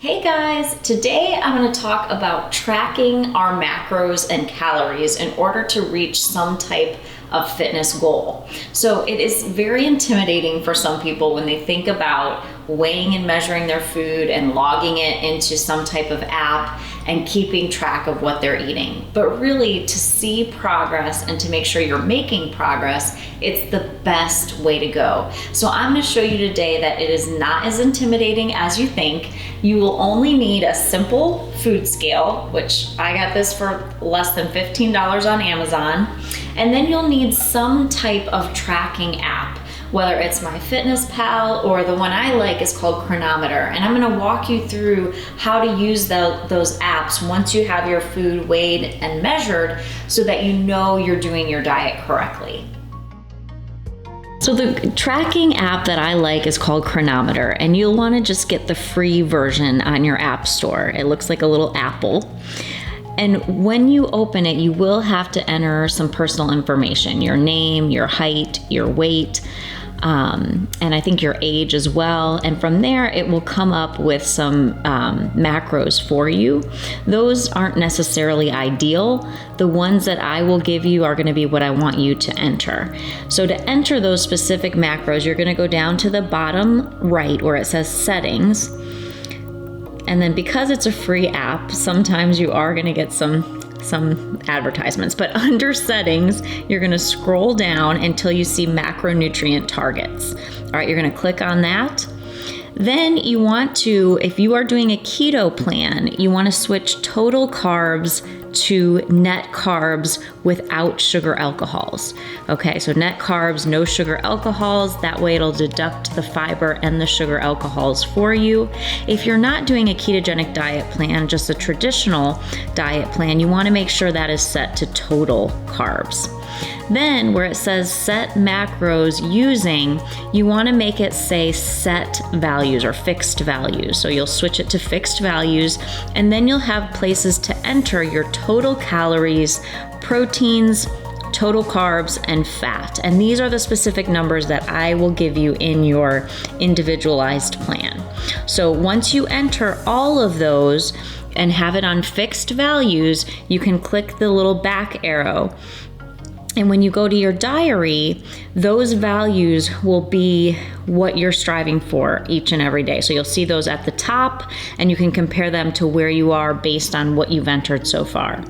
Hey guys, today I'm going to talk about tracking our macros and calories in order to reach some type of fitness goal. So it is very intimidating for some people when they think about weighing and measuring their food and logging it into some type of app and keeping track of what they're eating. But really, to see progress and to make sure you're making progress, it's the best way to go. So I'm going to show you today that it is not as intimidating as you think. You will only need a simple food scale, which I got this for less than $15 on Amazon. And then you'll need some type of tracking app, whether it's MyFitnessPal or the one I like is called CRONOMETER. And I'm gonna walk you through how to use those apps once you have your food weighed and measured so that you know you're doing your diet correctly. So the tracking app that I like is called CRONOMETER, and you'll want to just get the free version on your app store. It looks like a little apple. And when you open it, you will have to enter some personal information, your name, your height, your weight, and I think your age as well. And from there, it will come up with some macros for you. Those aren't necessarily ideal. The ones that I will give you are going to be what I want you to enter. So to enter those specific macros, you're going to go down to the bottom right where it says settings. And then because it's a free app, sometimes you are going to get some advertisements, but under settings, you're going to scroll down until you see macronutrient targets. All right, you're going to click on that. Then you want to, if you are doing a keto plan, you want to switch total carbs to net carbs without sugar alcohols. Okay, so net carbs, no sugar alcohols. That way it'll deduct the fiber and the sugar alcohols for you. If you're not doing a ketogenic diet plan, just a traditional diet plan, you want to make sure that is set to total carbs. Then where it says set macros using, you want to make it say set values or fixed values. So you'll switch it to fixed values, and then you'll have places to enter your total calories, proteins, total carbs, and fat. And these are the specific numbers that I will give you in your individualized plan. So once you enter all of those and have it on fixed values, you can click the little back arrow. And when you go to your diary, those values will be what you're striving for each and every day. So you'll see those at the top, and you can compare them to where you are based on what you've entered so far.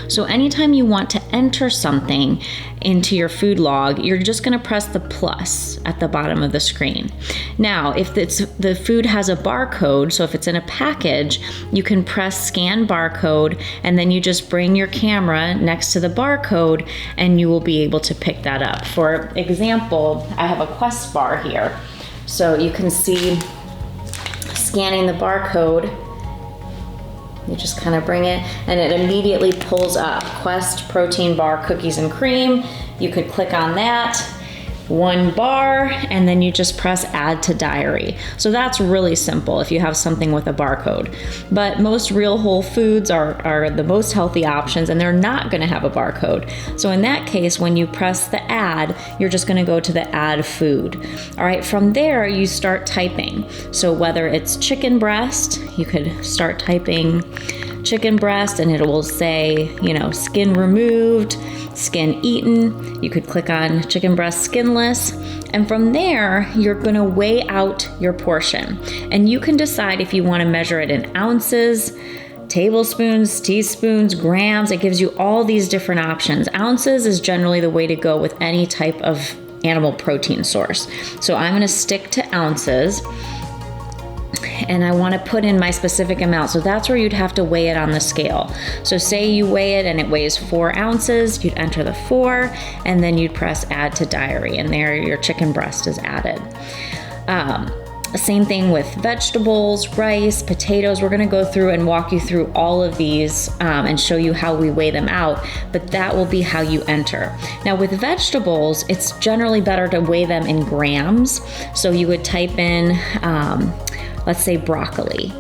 So anytime you want to enter something into your food log, you're just going to press the plus at the bottom of the screen. Now, if the food has a barcode, so if it's in a package, you can press scan barcode, and then you just bring your camera next to the barcode, and you will be able to pick that up. For example, I have a Quest bar here. So you can see scanning the barcode, you just kind of bring it and it immediately pulls up Quest protein bar cookies and cream. You could click on that, 1 bar, and then you just press add to diary. So that's really simple if you have something with a barcode. But most real whole foods are the most healthy options, and they're not going to have a barcode. So in that case, when you press the add, you're just going to go to the add food. All right, from there you start typing. So whether it's chicken breast, you could start typing chicken breast and it will say, skin removed, skin eaten. You could click on chicken breast skinless. And from there, you're going to weigh out your portion. And you can decide if you want to measure it in ounces, tablespoons, teaspoons, grams. It gives you all these different options. Ounces is generally the way to go with any type of animal protein source. So I'm going to stick to ounces. And I want to put in my specific amount. So that's where you'd have to weigh it on the scale. So say you weigh it and it weighs 4 ounces, you'd enter the 4, and then you'd press add to diary, and there your chicken breast is added. Same thing with vegetables, rice, potatoes. We're going to go through and walk you through all of these and show you how we weigh them out, but that will be how you enter. Now with vegetables, it's generally better to weigh them in grams. So you would type in, let's say broccoli.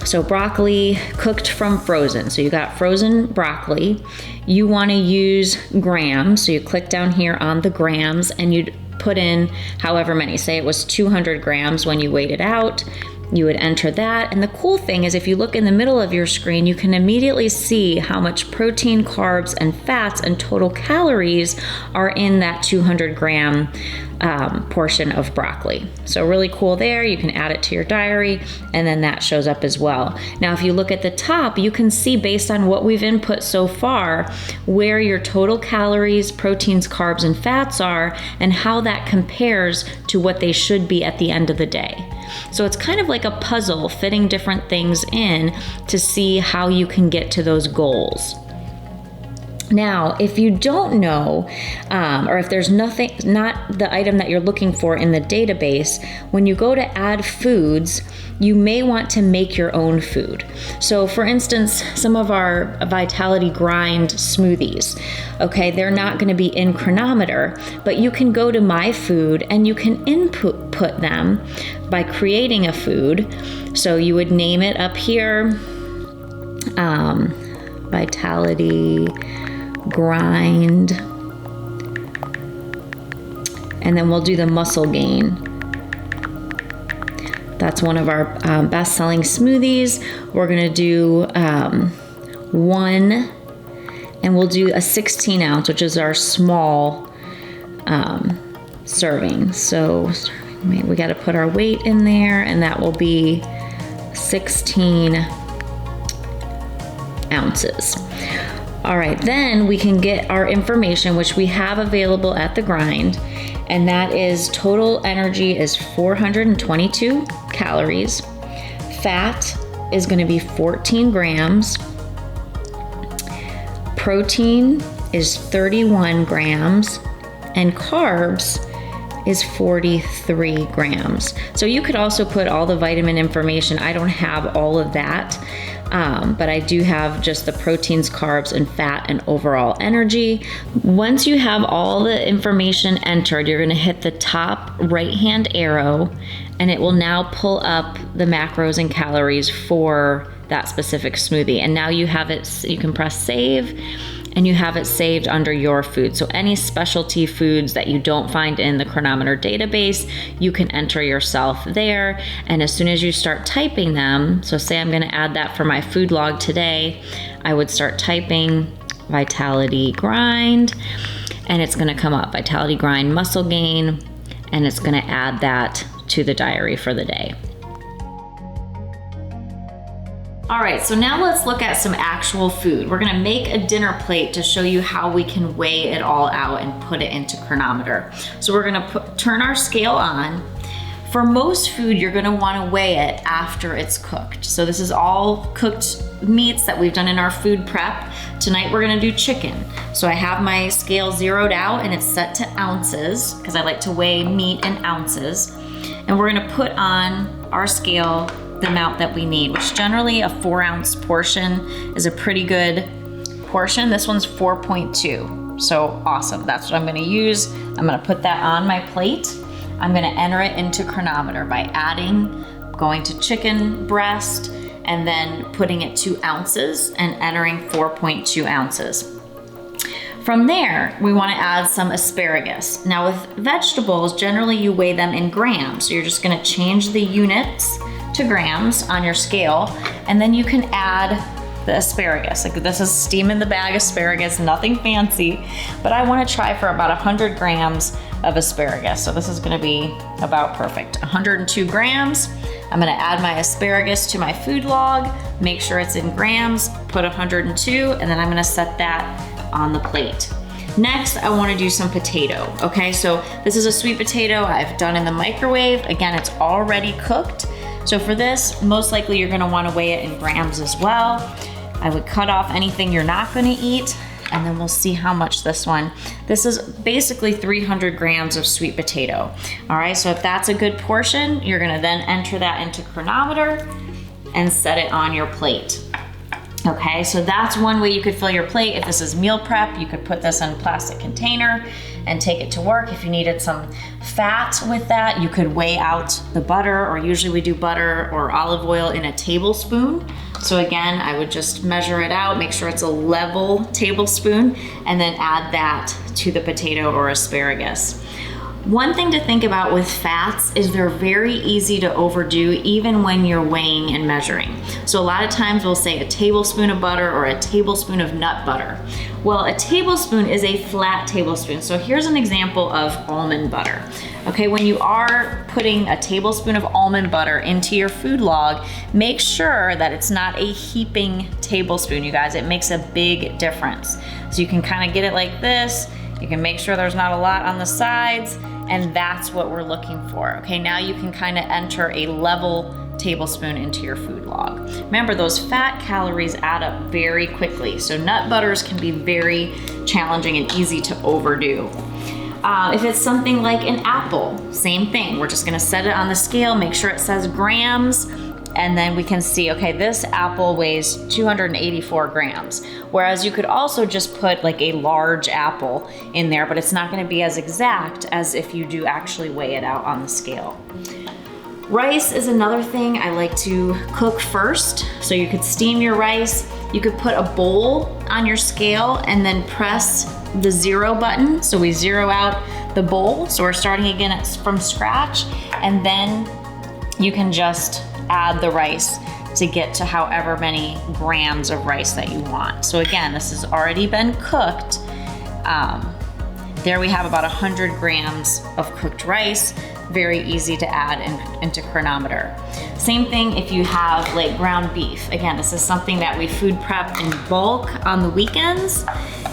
So broccoli cooked from frozen. So you got frozen broccoli. You want to use grams. So you click down here on the grams and you'd put in however many. Say it was 200 grams when you weighed it out. you would enter that. And the cool thing is if you look in the middle of your screen, you can immediately see how much protein, carbs, and fats and total calories are in that 200-gram portion of broccoli. So really cool there. You can add it to your diary, and then that shows up as well. Now, if you look at the top, you can see based on what we've input so far, where your total calories, proteins, carbs, and fats are, and how that compares to what they should be at the end of the day. So it's kind of like a puzzle, fitting different things in to see how you can get to those goals. Now, if you don't know, or if there's not the item that you're looking for in the database, when you go to add foods, you may want to make your own food. So for instance, some of our Vitality Grind smoothies, okay, they're not going to be in Chronometer, but you can go to My Food and you can input them by creating a food. So you would name it up here, Vitality Grind, and then we'll do the muscle gain. That's one of our best-selling smoothies. We're gonna do one, and we'll do a 16 ounce, which is our small serving. So we got to put our weight in there, and that will be 16 ounces. All right, then we can get our information, which we have available at the Grind, and that is total energy is 422 calories. Fat is going to be 14 grams. Protein is 31 grams, and carbs is 43 grams. So you could also put all the vitamin information. I don't have all of that. But I do have just the proteins, carbs, and fat and overall energy. Once you have all the information entered, you're going to hit the top right-hand arrow, and it will now pull up the macros and calories for that specific smoothie. And now you have it, you can press save, and you have it saved under your food. So any specialty foods that you don't find in the Chronometer database, you can enter yourself there. And as soon as you start typing them, so say I'm gonna add that for my food log today, I would start typing Vitality Grind, and it's gonna come up, Vitality Grind Muscle Gain, and it's gonna add that to the diary for the day. All right, so now let's look at some actual food. We're gonna make a dinner plate to show you how we can weigh it all out and put it into Chronometer. So we're gonna turn our scale on. For most food, you're gonna wanna weigh it after it's cooked. So this is all cooked meats that we've done in our food prep. Tonight we're gonna do chicken. So I have my scale zeroed out and it's set to ounces because I like to weigh meat in ounces. And we're gonna put on our scale the amount that we need, which generally a 4-ounce portion is a pretty good portion. This one's 4.2, so awesome. That's what I'm gonna use. I'm gonna put that on my plate. I'm gonna enter it into Chronometer by going to chicken breast and then putting it 2 ounces and entering 4.2 ounces. From there, we wanna add some asparagus. Now with vegetables, generally you weigh them in grams. So you're just gonna change the units to grams on your scale, and then you can add the asparagus. Like this is steam in the bag asparagus, nothing fancy, but I wanna try for about 100 grams of asparagus. So this is gonna be about perfect. 102 grams. I'm gonna add my asparagus to my food log, make sure it's in grams, put 102, and then I'm gonna set that on the plate. Next, I wanna do some potato, okay? So this is a sweet potato I've done in the microwave. Again, it's already cooked. So for this, most likely you're gonna wanna weigh it in grams as well. I would cut off anything you're not gonna eat, and then we'll see how much this is basically 300 grams of sweet potato. All right, so if that's a good portion, you're gonna then enter that into Chronometer and set it on your plate. Okay, so that's one way you could fill your plate. If this is meal prep, you could put this in a plastic container and take it to work. If you needed some fat with that, you could weigh out the butter, or usually we do butter or olive oil in a tablespoon. So again, I would just measure it out, make sure it's a level tablespoon, and then add that to the potato or asparagus. One thing to think about with fats is they're very easy to overdo even when you're weighing and measuring. So a lot of times we'll say a tablespoon of butter or a tablespoon of nut butter. Well, a tablespoon is a flat tablespoon. So here's an example of almond butter. Okay, when you are putting a tablespoon of almond butter into your food log, make sure that it's not a heaping tablespoon, you guys. It makes a big difference. So you can kind of get it like this. You can make sure there's not a lot on the sides, and that's what we're looking for. Okay, now you can kind of enter a level tablespoon into your food log. Remember, those fat calories add up very quickly, so nut butters can be very challenging and easy to overdo. If it's something like an apple, same thing. We're just gonna set it on the scale, make sure it says grams, and then we can see, okay, this apple weighs 284 grams. Whereas you could also just put like a large apple in there, but it's not gonna be as exact as if you do actually weigh it out on the scale. Rice is another thing I like to cook first. So you could steam your rice, you could put a bowl on your scale and then press the 0 button. So we zero out the bowl. So we're starting again from scratch, and then you can just add the rice to get to however many grams of rice that you want. So again, this has already been cooked. There we have about 100 grams of cooked rice. Very easy to add into Chronometer. Same thing if you have like ground beef. Again, this is something that we food prep in bulk on the weekends.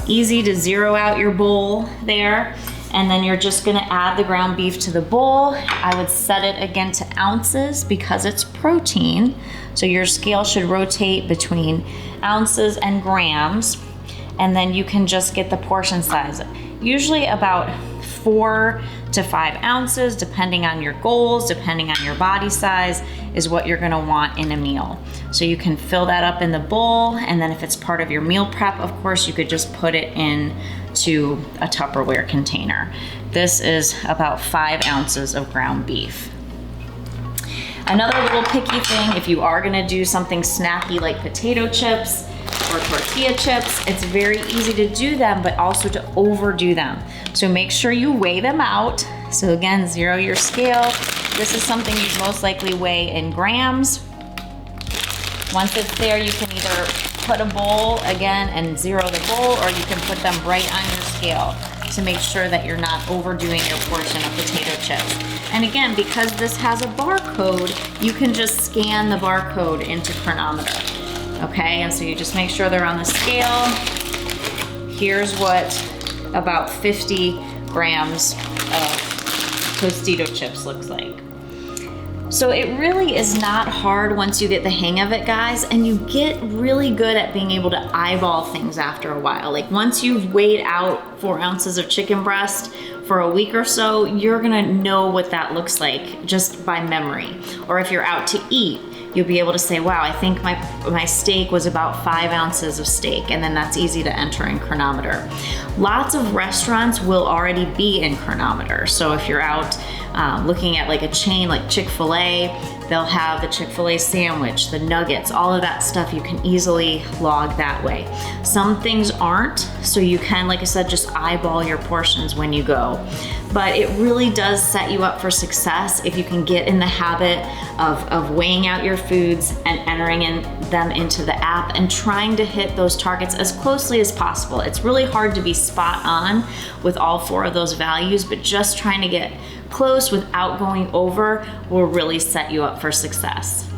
Easy to zero out your bowl there. And then you're just gonna add the ground beef to the bowl. I would set it again to ounces because it's protein. So your scale should rotate between ounces and grams. And then you can just get the portion size. Usually about 4 to 5 ounces, depending on your goals, depending on your body size, is what you're gonna want in a meal. So you can fill that up in the bowl, and then if it's part of your meal prep, of course, you could just put it in to a Tupperware container. This is about 5 ounces of ground beef. Another little picky thing, if you are gonna do something snacky like potato chips or tortilla chips, it's very easy to do them, but also to overdo them. So make sure you weigh them out. So again, zero your scale. This is something you'd most likely weigh in grams. Once it's there, you can either put a bowl again and zero the bowl, or you can put them right on your scale to make sure that you're not overdoing your portion of potato chips. And again, because this has a barcode, you can just scan the barcode into Chronometer. Okay, and so you just make sure they're on the scale. Here's what about 50 grams of Tostito chips looks like. So it really is not hard once you get the hang of it, guys, and you get really good at being able to eyeball things after a while. Like once you've weighed out 4 ounces of chicken breast for a week or so, you're gonna know what that looks like just by memory. Or if you're out to eat, you'll be able to say, wow, I think my steak was about 5 ounces of steak, and then that's easy to enter in Chronometer. Lots of restaurants will already be in Chronometer. So if you're out looking at like a chain like Chick-fil-A, they'll have the Chick-fil-A sandwich, the nuggets, all of that stuff you can easily log that way. Some things aren't, so you can, like I said, just eyeball your portions when you go. But it really does set you up for success if you can get in the habit of weighing out your foods and entering them into the app and trying to hit those targets as closely as possible. It's really hard to be spot on with all 4 of those values, but just trying to get close without going over will really set you up for success.